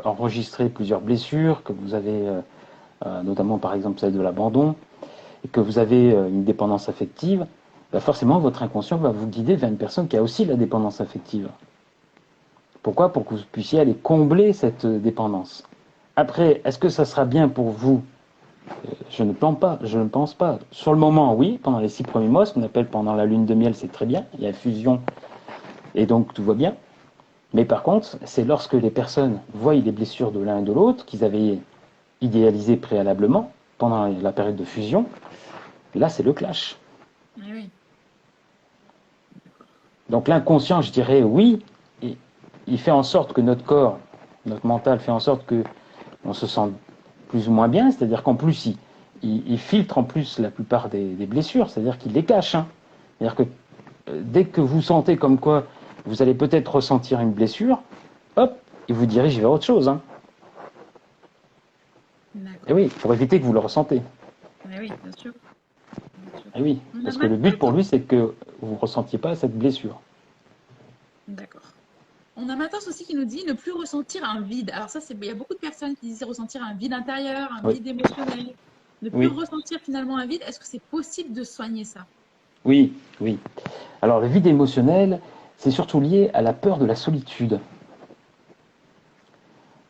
enregistré plusieurs blessures, que vous avez notamment par exemple celle de l'abandon, et que vous avez une dépendance affective, bah forcément votre inconscient va vous guider vers une personne qui a aussi la dépendance affective. Pourquoi? Pour que vous puissiez aller combler cette dépendance. Après, est-ce que ça sera bien pour vous? Je ne pense pas. Sur le moment, oui, pendant les 6 premiers mois, ce qu'on appelle pendant la lune de miel, c'est très bien. Il y a fusion et donc tout va bien. Mais par contre, c'est lorsque les personnes voient les blessures de l'un et de l'autre, qu'ils avaient idéalisées préalablement, pendant la période de fusion, là c'est le clash. Eh oui, Donc l'inconscient, je dirais oui, il fait en sorte que notre corps, notre mental fait en sorte que on se sent plus ou moins bien, c'est-à-dire qu'en plus il filtre en plus la plupart des blessures, c'est-à-dire qu'il les cache. Hein. C'est-à-dire que dès que vous sentez comme quoi vous allez peut-être ressentir une blessure, hop, il vous dirige vers autre chose. Hein. Et d'accord. oui, pour éviter que vous le ressentez. Eh oui, bien sûr, bien sûr. Et oui, On a parce que le but Mathias pour lui, c'est que vous ne ressentiez pas cette blessure. d'accord. On a Matos aussi qui nous dit ne plus ressentir un vide. Alors ça, il y a beaucoup de personnes qui disent ressentir un vide intérieur, un Oui, vide émotionnel. Ne plus oui, ressentir finalement un vide. Est-ce que c'est possible de soigner ça? oui, oui. Alors le vide émotionnel, c'est surtout lié à la peur de la solitude.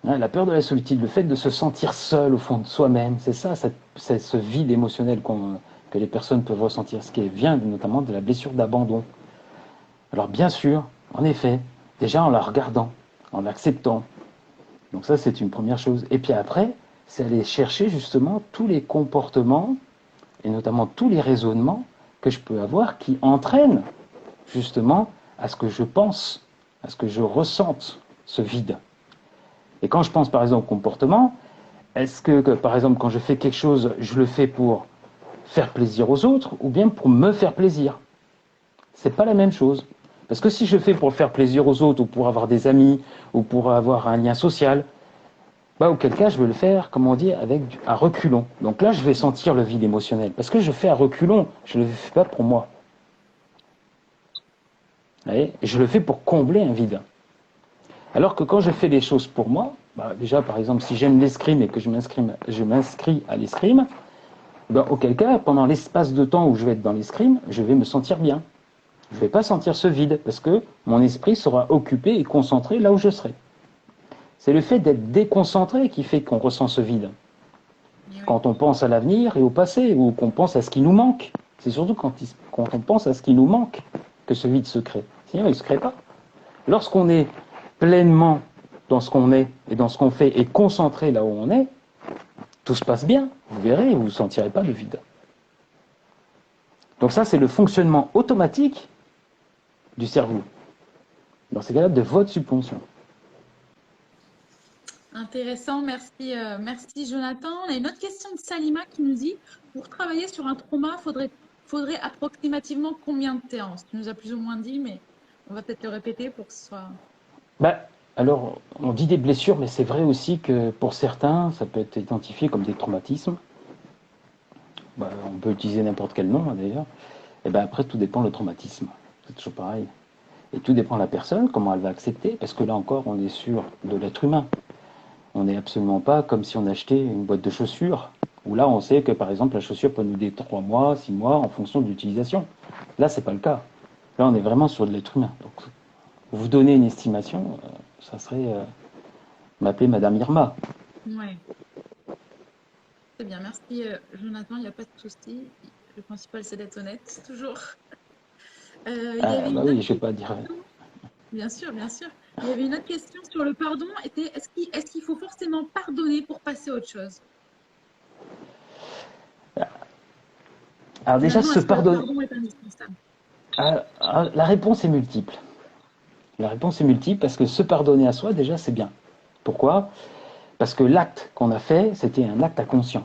Hein, la peur de la solitude, le fait de se sentir seul au fond de soi-même, c'est ça, c'est ce vide émotionnel que les personnes peuvent ressentir, ce qui vient notamment de la blessure d'abandon. Alors bien sûr, en effet, déjà en la regardant, en l'acceptant, donc ça c'est une première chose. Et puis après, c'est aller chercher justement tous les comportements et notamment tous les raisonnements que je peux avoir qui entraînent justement à ce que je pense, à ce que je ressente ce vide. Et quand je pense par exemple au comportement, est-ce que par exemple quand je fais quelque chose, je le fais pour faire plaisir aux autres ou bien pour me faire plaisir? C'est pas la même chose. Parce que si je fais pour faire plaisir aux autres ou pour avoir des amis ou pour avoir un lien social, bah auquel cas je vais le faire, comme on dit, avec un reculon. Donc là je vais sentir le vide émotionnel. Parce que je fais à reculon, je ne le fais pas pour moi. Vous voyez, je le fais pour combler un vide. Alors que quand je fais des choses pour moi, bah déjà par exemple si j'aime l'escrime et que je m'inscris à l'escrime, ben, auquel cas pendant l'espace de temps où je vais être dans l'escrime, je vais me sentir bien. Je ne vais pas sentir ce vide parce que mon esprit sera occupé et concentré là où je serai. C'est le fait d'être déconcentré qui fait qu'on ressent ce vide. Eh oui, Quand on pense à l'avenir et au passé, ou qu'on pense à ce qui nous manque, c'est surtout quand on pense à ce qui nous manque que ce vide se crée. Sinon, il ne se crée pas. Lorsqu'on est pleinement dans ce qu'on est et dans ce qu'on fait et concentré là où on est, tout se passe bien. Vous verrez, vous ne sentirez pas de vide. Donc ça, c'est le fonctionnement automatique du cerveau. Dans ces cas-là, de votre subconscient. intéressant. Merci, merci Jonathan. On a une autre question de Salima qui nous dit pour travailler sur un trauma, faudrait approximativement combien de séances? Tu nous as plus ou moins dit, mais on va peut-être le répéter pour que ce soit. Bah, alors, on dit des blessures, mais c'est vrai aussi que pour certains, ça peut être identifié comme des traumatismes. Bah, on peut utiliser n'importe quel nom, hein, d'ailleurs. Et ben après, tout dépend le traumatisme. C'est toujours pareil. Et tout dépend de la personne, comment elle va accepter, parce que là encore, on est sur de l'être humain. On n'est absolument pas comme si on achetait une boîte de chaussures, où là, on sait que, par exemple, la chaussure peut nous durer 3 mois, 6 mois, en fonction de l'utilisation. Là, c'est pas le cas. Là, on est vraiment sur de l'être humain. Donc, vous donner une estimation, ça serait m'appeler Madame Irma. Ouais, très bien. Merci Jonathan, il n'y a pas de souci. Le principal, c'est d'être honnête, toujours. Il y Ah, avait bah une oui, autre je vais pas dire. question. Bien sûr, bien sûr. Il y avait une autre question sur le pardon. Est-ce qu'il faut forcément pardonner pour passer à autre chose? Alors déjà, Finalement, se est-ce que le pardonner. pardon est indispensable? La réponse est multiple. La réponse est multiple parce que se pardonner à soi, déjà, c'est bien. Pourquoi? Parce que l'acte qu'on a fait, c'était un acte inconscient.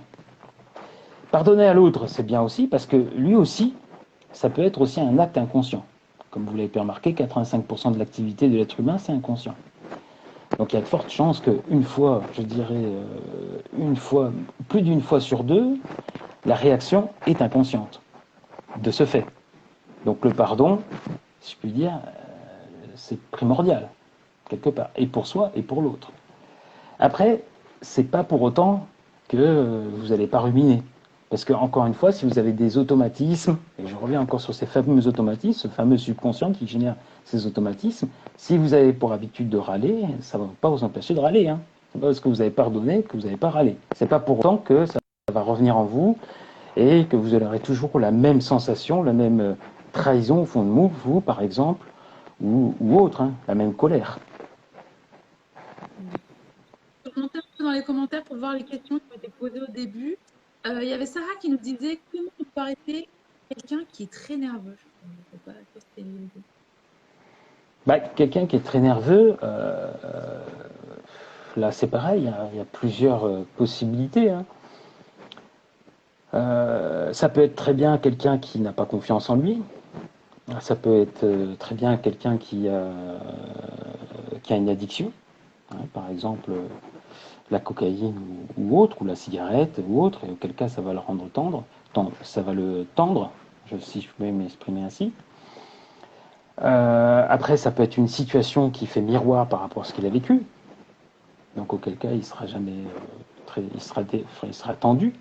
Pardonner à l'autre, c'est bien aussi parce que lui aussi, ça peut être aussi un acte inconscient. Comme vous l'avez pu remarquer, 85% de l'activité de l'être humain, c'est inconscient. Donc il y a de fortes chances qu'une fois, je dirais, plus d'une fois sur deux, la réaction est inconsciente, de ce fait. Donc le pardon, si je puis dire, c'est primordial, quelque part, et pour soi et pour l'autre. Après, c'est pas pour autant que vous n'allez pas ruminer. Parce que, encore une fois, si vous avez des automatismes, et je reviens encore sur ces fameux automatismes, ce fameux subconscient qui génère ces automatismes, si vous avez pour habitude de râler, ça ne va pas vous empêcher de râler. Hein. C'est pas parce que vous avez pardonné que vous n'avez pas râlé. C'est pas pour autant que ça va revenir en vous et que vous aurez toujours la même sensation, la même trahison au fond de vous, par exemple, ou autre, hein, la même colère. Remontez un peu dans les commentaires pour voir les questions qui ont été posées au début. Il y avait Sarah qui nous disait comment on peut arrêter quelqu'un qui est très nerveux. Je ne sais pas si c'était l'idée. Bah, quelqu'un qui est très nerveux, là c'est pareil, il y a plusieurs possibilités. Hein. Ça peut être très bien quelqu'un qui n'a pas confiance en lui. Ça peut être très bien quelqu'un qui a une addiction. Hein, par exemple, la cocaïne ou autre, ou la cigarette ou autre, et auquel cas ça va le rendre ça va le tendre, si je peux m'exprimer ainsi. Après, ça peut être une situation qui fait miroir par rapport à ce qu'il a vécu. Donc, auquel cas, il sera jamais il sera tendu.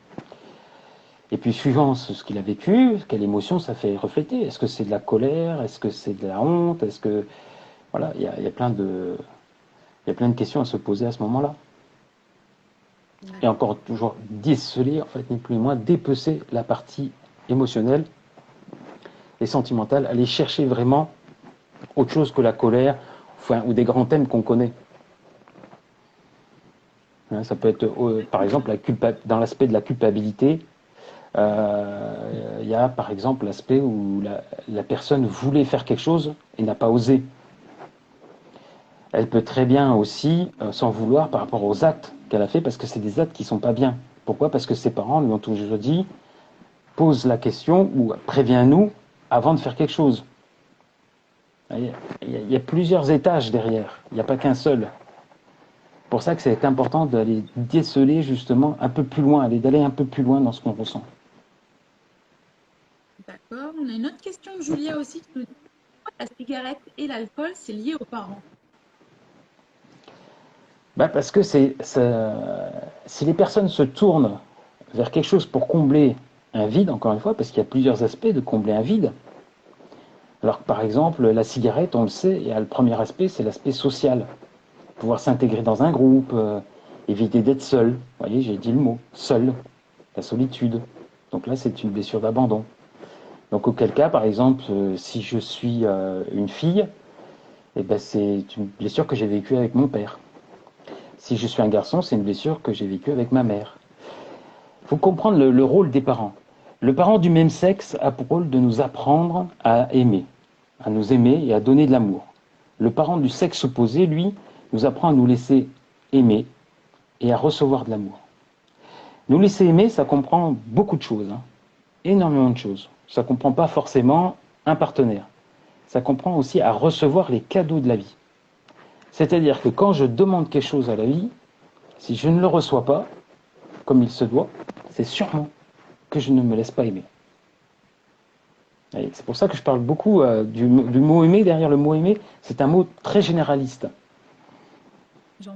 Et puis, suivant ce qu'il a vécu, quelle émotion ça fait refléter? Est-ce que c'est de la colère? Est-ce que c'est de la honte? Est-ce que voilà, il y a plein de questions à se poser à ce moment-là. Et encore toujours déceler, en fait, ni plus ni moins, dépecer la partie émotionnelle et sentimentale, aller chercher vraiment autre chose que la colère, enfin, ou des grands thèmes qu'on connaît. Hein, ça peut être, par exemple, dans l'aspect de la culpabilité, il y a par exemple l'aspect où la personne voulait faire quelque chose et n'a pas osé. Elle peut très bien aussi s'en vouloir par rapport aux actes qu'elle a fait parce que c'est des actes qui sont pas bien. Pourquoi? Parce que ses parents lui ont toujours dit pose la question ou préviens-nous avant de faire quelque chose. Il y a plusieurs étages derrière, il n'y a pas qu'un seul. C'est pour ça que c'est important d'aller déceler justement un peu plus loin, d'aller un peu plus loin dans ce qu'on ressent. D'accord. On a une autre question de Julia aussi qui nous dit pourquoi la cigarette et l'alcool, c'est lié aux parents? Parce que si les personnes se tournent vers quelque chose pour combler un vide, encore une fois, parce qu'il y a plusieurs aspects de combler un vide. Alors que par exemple, la cigarette, on le sait, et le premier aspect, c'est l'aspect social. Pouvoir s'intégrer dans un groupe, éviter d'être seul. Vous voyez, j'ai dit le mot, seul, la solitude. Donc là, c'est une blessure d'abandon. Donc auquel cas, par exemple, si je suis une fille, eh ben, c'est une blessure que j'ai vécue avec mon père. Si je suis un garçon, c'est une blessure que j'ai vécue avec ma mère. Il faut comprendre le rôle des parents. Le parent du même sexe a pour rôle de nous apprendre à nous aimer et à donner de l'amour. Le parent du sexe opposé, lui, nous apprend à nous laisser aimer et à recevoir de l'amour. Nous laisser aimer, ça comprend beaucoup de choses, hein, énormément de choses. Ça ne comprend pas forcément un partenaire. Ça comprend aussi à recevoir les cadeaux de la vie. C'est-à-dire que quand je demande quelque chose à la vie, si je ne le reçois pas, comme il se doit, c'est sûrement que je ne me laisse pas aimer. C'est pour ça que je parle beaucoup du mot aimer. Derrière le mot aimer, c'est un mot très généraliste.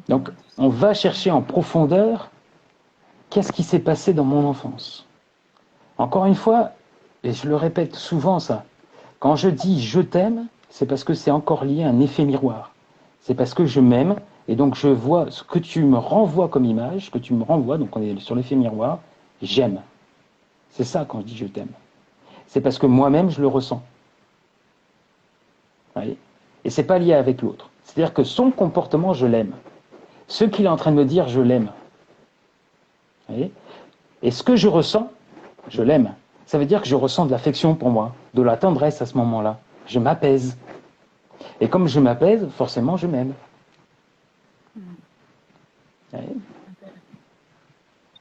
Donc, on va chercher en profondeur qu'est-ce qui s'est passé dans mon enfance. Encore une fois, et je le répète souvent ça, quand je dis je t'aime, c'est parce que c'est encore lié à un effet miroir. C'est parce que je m'aime, et donc je vois ce que tu me renvoies comme image, que tu me renvoies, donc on est sur l'effet miroir, j'aime. C'est ça quand je dis je t'aime. C'est parce que moi-même je le ressens. Voyez, et c'est pas lié avec l'autre. C'est-à-dire que son comportement, je l'aime. Ce qu'il est en train de me dire, je l'aime. Voyez, et ce que je ressens, je l'aime. Ça veut dire que je ressens de l'affection pour moi, de la tendresse à ce moment-là. Je m'apaise. Et comme je m'apaise, forcément, je m'aime. Ouais.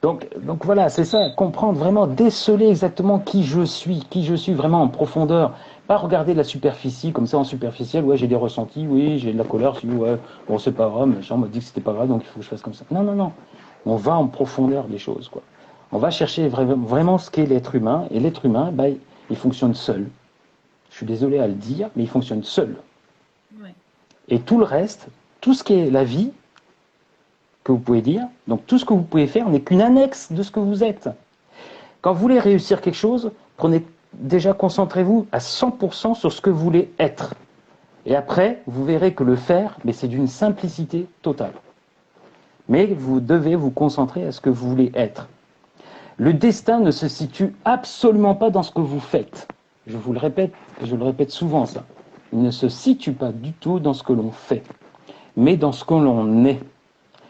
Donc voilà, c'est ça, comprendre vraiment, déceler exactement qui je suis vraiment en profondeur. Pas regarder la superficie, comme ça en superficiel, ouais, j'ai des ressentis, oui, j'ai de la colère, si, ouais, bon, c'est pas grave, machin, on m'a dit que c'était pas grave, donc il faut que je fasse comme ça. Non, non, non. On va en profondeur des choses, quoi. On va chercher vraiment ce qu'est l'être humain, et l'être humain, bah, il fonctionne seul. Je suis désolé à le dire, mais il fonctionne seul. Ouais. Et tout le reste, tout ce qui est la vie, que vous pouvez dire, donc tout ce que vous pouvez faire n'est qu'une annexe de ce que vous êtes. Quand vous voulez réussir quelque chose, déjà concentrez-vous à 100% sur ce que vous voulez être. Et après, vous verrez que le faire, mais c'est d'une simplicité totale. Mais vous devez vous concentrer à ce que vous voulez être. Le destin ne se situe absolument pas dans ce que vous faites. Je vous le répète, je le répète souvent ça. Il ne se situe pas du tout dans ce que l'on fait, mais dans ce que l'on est.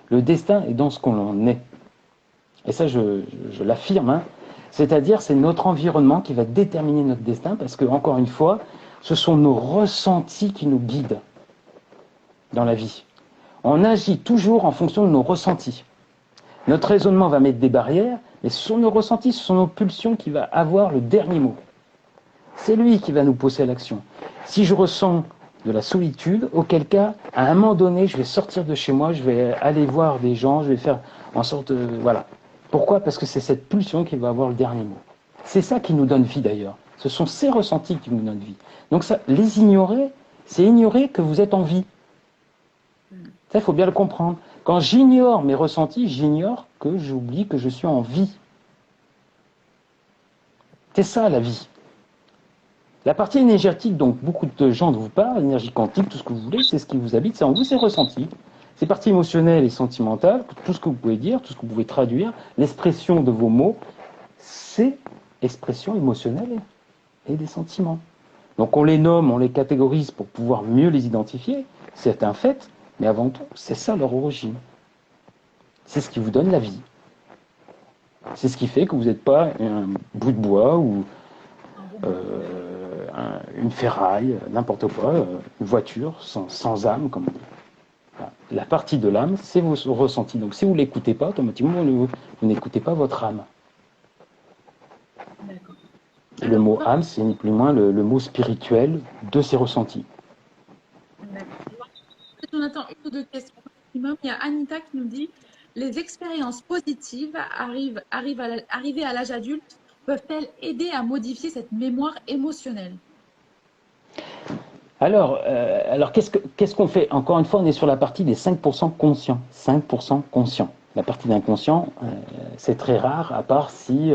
Le destin est dans ce que l'on est. Et ça, je l'affirme, hein. C'est-à-dire, c'est notre environnement qui va déterminer notre destin, parce que, encore une fois, ce sont nos ressentis qui nous guident dans la vie. On agit toujours en fonction de nos ressentis. Notre raisonnement va mettre des barrières, mais ce sont nos ressentis, ce sont nos pulsions qui vont avoir le dernier mot. C'est lui qui va nous pousser à l'action. Si je ressens de la solitude, auquel cas, à un moment donné, je vais sortir de chez moi, je vais aller voir des gens, je vais faire en sorte de... Voilà. Pourquoi? Parce que c'est cette pulsion qui va avoir le dernier mot. C'est ça qui nous donne vie d'ailleurs. Ce sont ces ressentis qui nous donnent vie. Donc ça, les ignorer, c'est ignorer que vous êtes en vie. Ça, il faut bien le comprendre. Quand j'ignore mes ressentis, j'ignore que j'oublie que je suis en vie. C'est ça la vie. La partie énergétique, donc beaucoup de gens vous parlent, l'énergie quantique, tout ce que vous voulez, c'est ce qui vous habite, c'est en vous, c'est ressenti. C'est partie émotionnelle et sentimentale, tout ce que vous pouvez dire, tout ce que vous pouvez traduire, l'expression de vos mots, c'est expression émotionnelle et des sentiments. Donc on les nomme, on les catégorise pour pouvoir mieux les identifier, c'est un fait, mais avant tout, c'est ça leur origine. C'est ce qui vous donne la vie. C'est ce qui fait que vous n'êtes pas un bout de bois ou une ferraille, n'importe quoi, une voiture sans âme, comme on dit. Voilà. La partie de l'âme, c'est vos ressentis. Donc si vous ne l'écoutez pas, automatiquement, vous n'écoutez pas votre âme. Et le mot âme, c'est ni plus ni moins le mot spirituel de ces ressentis. On attend une ou deux questions maximum. Il y a Anita qui nous dit les expériences positives arrivées à l'âge adulte peuvent-elles aider à modifier cette mémoire émotionnelle? Alors qu'est-ce qu'on fait? Encore une fois, on est sur la partie des 5% conscients. 5% conscients. La partie d'inconscient, c'est très rare, à part si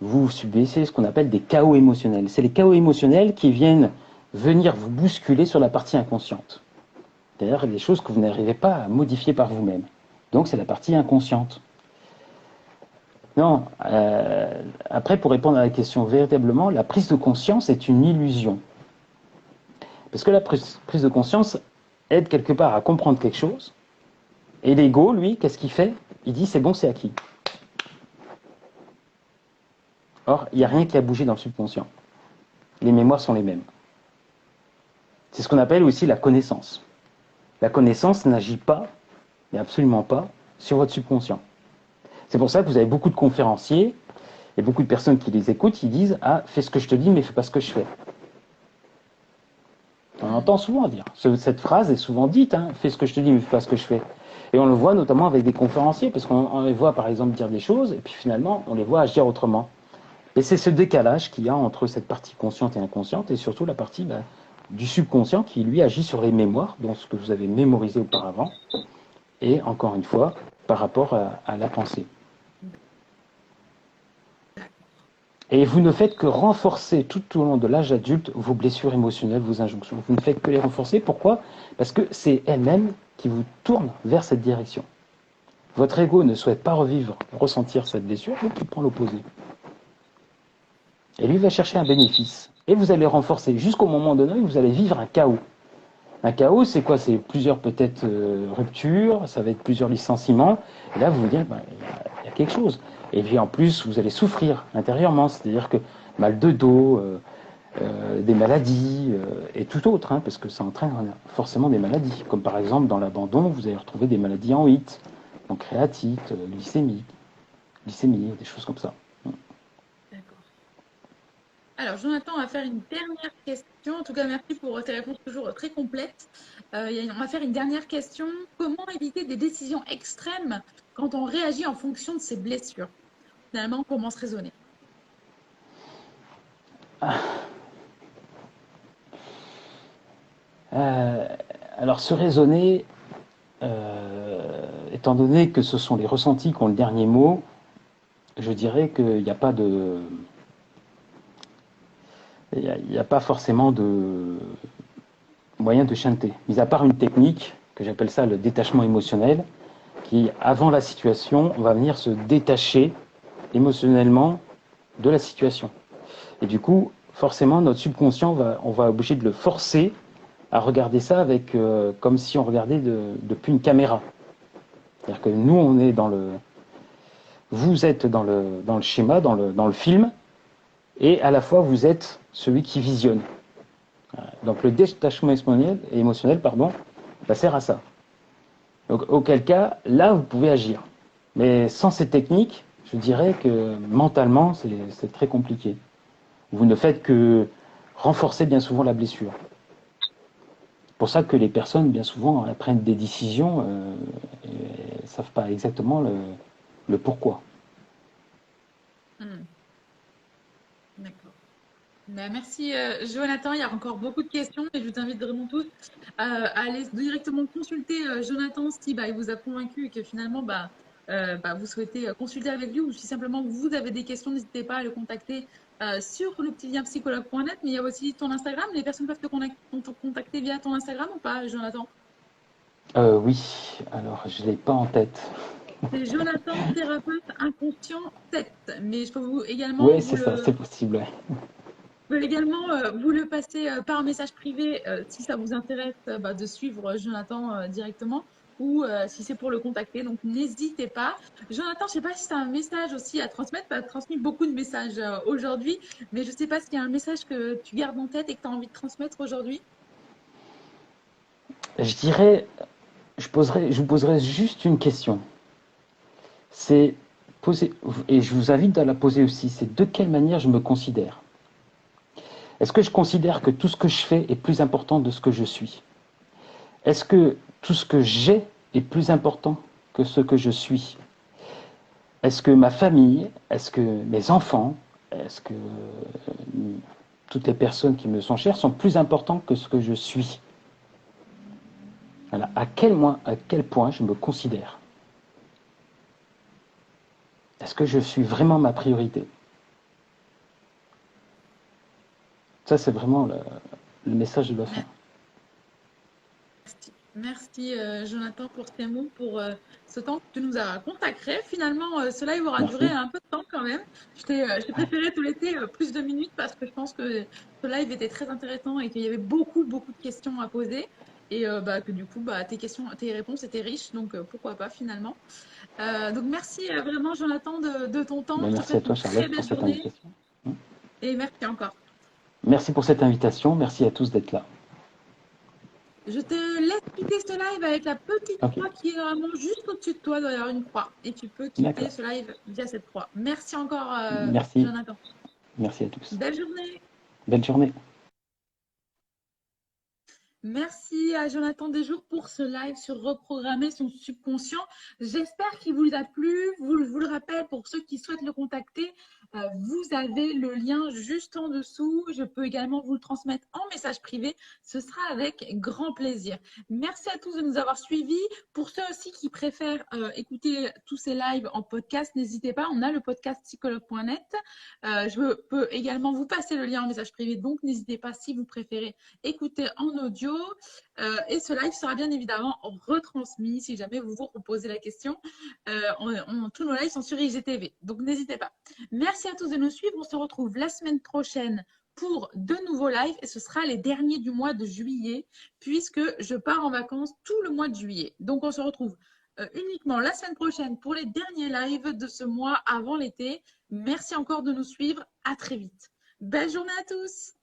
vous subissez ce qu'on appelle des chaos émotionnels. C'est les chaos émotionnels qui viennent venir vous bousculer sur la partie inconsciente. C'est-à-dire des choses que vous n'arrivez pas à modifier par vous-même. Donc c'est la partie inconsciente. Non, après pour répondre à la question, véritablement, la prise de conscience est une illusion. Parce que la prise de conscience aide quelque part à comprendre quelque chose. Et l'ego, lui, qu'est-ce qu'il fait? Il dit c'est bon, c'est acquis. Or, il n'y a rien qui a bougé dans le subconscient. Les mémoires sont les mêmes. C'est ce qu'on appelle aussi la connaissance. La connaissance n'agit pas, mais absolument pas, sur votre subconscient. C'est pour ça que vous avez beaucoup de conférenciers et beaucoup de personnes qui les écoutent, ils disent « Ah, fais ce que je te dis, mais fais pas ce que je fais ». On entend souvent dire. Cette phrase est souvent dite, hein, fais ce que je te dis, mais fais pas ce que je fais. Et on le voit notamment avec des conférenciers, parce qu'on les voit par exemple dire des choses, et puis finalement on les voit agir autrement. Et c'est ce décalage qu'il y a entre cette partie consciente et inconsciente, et surtout la partie du subconscient qui lui agit sur les mémoires, donc ce que vous avez mémorisé auparavant, et encore une fois, par rapport à la pensée. Et vous ne faites que renforcer tout au long de l'âge adulte vos blessures émotionnelles, vos injonctions. Vous ne faites que les renforcer. Pourquoi? Parce que c'est elles-mêmes qui vous tournent vers cette direction. Votre ego ne souhaite pas ressentir cette blessure, donc il prend l'opposé. Et lui va chercher un bénéfice. Et vous allez renforcer jusqu'au moment donné où vous allez vivre un chaos. Un chaos, c'est quoi? C'est plusieurs peut-être ruptures, ça va être plusieurs licenciements. Et là, vous vous dites, il y a quelque chose. Et puis en plus, vous allez souffrir intérieurement, c'est-à-dire que mal de dos, des maladies et tout autre, hein, parce que ça entraîne forcément des maladies. Comme par exemple dans l'abandon, vous allez retrouver des maladies en HIT, donc créatite, glycémie, des choses comme ça. D'accord. Alors, Jonathan, on va faire une dernière question. En tout cas, merci pour tes réponses toujours très complètes. On va faire une dernière question. Comment éviter des décisions extrêmes quand on réagit en fonction de ses blessures? Finalement, comment se raisonner? Euh, alors se raisonner, étant donné que ce sont les ressentis qui ont le dernier mot, je dirais qu'il n'y a pas de, il n'y a pas forcément de moyen de chanter. Mis à part une technique que j'appelle ça le détachement émotionnel, qui avant la situation, on va venir se détacher émotionnellement de la situation. Et du coup, forcément, notre subconscient, on va obliger de le forcer à regarder ça avec, comme si on regardait depuis une caméra. C'est-à-dire que nous, on est dans le, vous êtes dans le schéma, dans le film, et à la fois vous êtes celui qui visionne. Donc le détachement émotionnel, pardon, ça sert à ça. Donc auquel cas, là, vous pouvez agir. Mais sans ces techniques, je dirais que mentalement, c'est très compliqué. Vous ne faites que renforcer bien souvent la blessure. C'est pour ça que les personnes, bien souvent, elles prennent des décisions et ne savent pas exactement le pourquoi. Hmm, d'accord. Ben, merci Jonathan, il y a encore beaucoup de questions et je vous invite vraiment tous à aller directement consulter Jonathan si bah, il vous a convaincu et que finalement vous souhaitez consulter avec lui ou si simplement vous avez des questions, n'hésitez pas à le contacter sur lepetitvienpsychologue.net. Mais il y a aussi ton Instagram, les personnes peuvent te contacter via ton Instagram ou pas, Jonathan? Oui, alors je ne l'ai pas en tête. C'est Jonathan, thérapeute inconscient 7. Mais je peux vous également Oui, vous c'est ça, le c'est possible. Ouais. Je peux également vous le passer par message privé si ça vous intéresse de suivre Jonathan directement ou si c'est pour le contacter. Donc n'hésitez pas. Jonathan, je ne sais pas si tu as un message aussi à transmettre. Tu as transmis beaucoup de messages aujourd'hui, mais je ne sais pas s'il y a un message que tu gardes en tête et que tu as envie de transmettre aujourd'hui. Je dirais, je vous poserai juste une question. C'est poser, et je vous invite à la poser aussi, c'est de quelle manière je me considère. Est-ce que je considère que tout ce que je fais est plus important de ce que je suis? Est-ce que tout ce que j'ai est plus important que ce que je suis? Est-ce que ma famille, est-ce que mes enfants, est-ce que toutes les personnes qui me sont chères sont plus importantes que ce que je suis? Voilà. À quel point je me considère? Est-ce que je suis vraiment ma priorité? Ça, c'est vraiment le message de la fin. Merci. Merci Jonathan pour ces mots, pour ce temps que tu nous as consacré. Finalement, ce live aura duré Merci. un peu de temps quand même. Je t'ai préféré tout l'été plus de minutes parce que je pense que ce live était très intéressant et qu'il y avait beaucoup, beaucoup de questions à poser. Et que du coup, tes questions, tes réponses étaient riches, donc pourquoi pas finalement. Donc merci vraiment Jonathan de ton temps. Ben, Je te merci à souhaite une toi, très Charlotte, pour belle cette journée invitation. et merci encore. Merci pour cette invitation. Merci à tous d'être là. Je te laisse quitter ce live avec la petite Ok, croix qui est normalement juste au-dessus de toi, il doit y avoir une croix. Et tu peux quitter d'accord. ce live via cette croix. Merci encore, Merci. Jonathan. Merci à tous. Belle journée. Belle journée. Merci à Jonathan Desjours pour ce live sur reprogrammer son subconscient. J'espère qu'il vous a plu. Vous le rappelle, pour ceux qui souhaitent le contacter, vous avez le lien juste en dessous. Je peux également vous le transmettre en message privé. Ce sera avec grand plaisir. Merci à tous de nous avoir suivis. Pour ceux aussi qui préfèrent écouter tous ces lives en podcast, n'hésitez pas. On a le podcast psychologue.net. Je peux également vous passer le lien en message privé. Donc, n'hésitez pas si vous préférez écouter en audio. Et ce live sera bien évidemment retransmis si jamais vous vous reposez la question. Tous nos lives sont sur IGTV, donc n'hésitez pas. Merci à tous de nous suivre. On se retrouve la semaine prochaine pour de nouveaux lives et ce sera les derniers du mois de juillet puisque je pars en vacances tout le mois de juillet. Donc on se retrouve uniquement la semaine prochaine pour les derniers lives de ce mois avant l'été. Merci encore de nous suivre. À très vite. Belle journée à tous.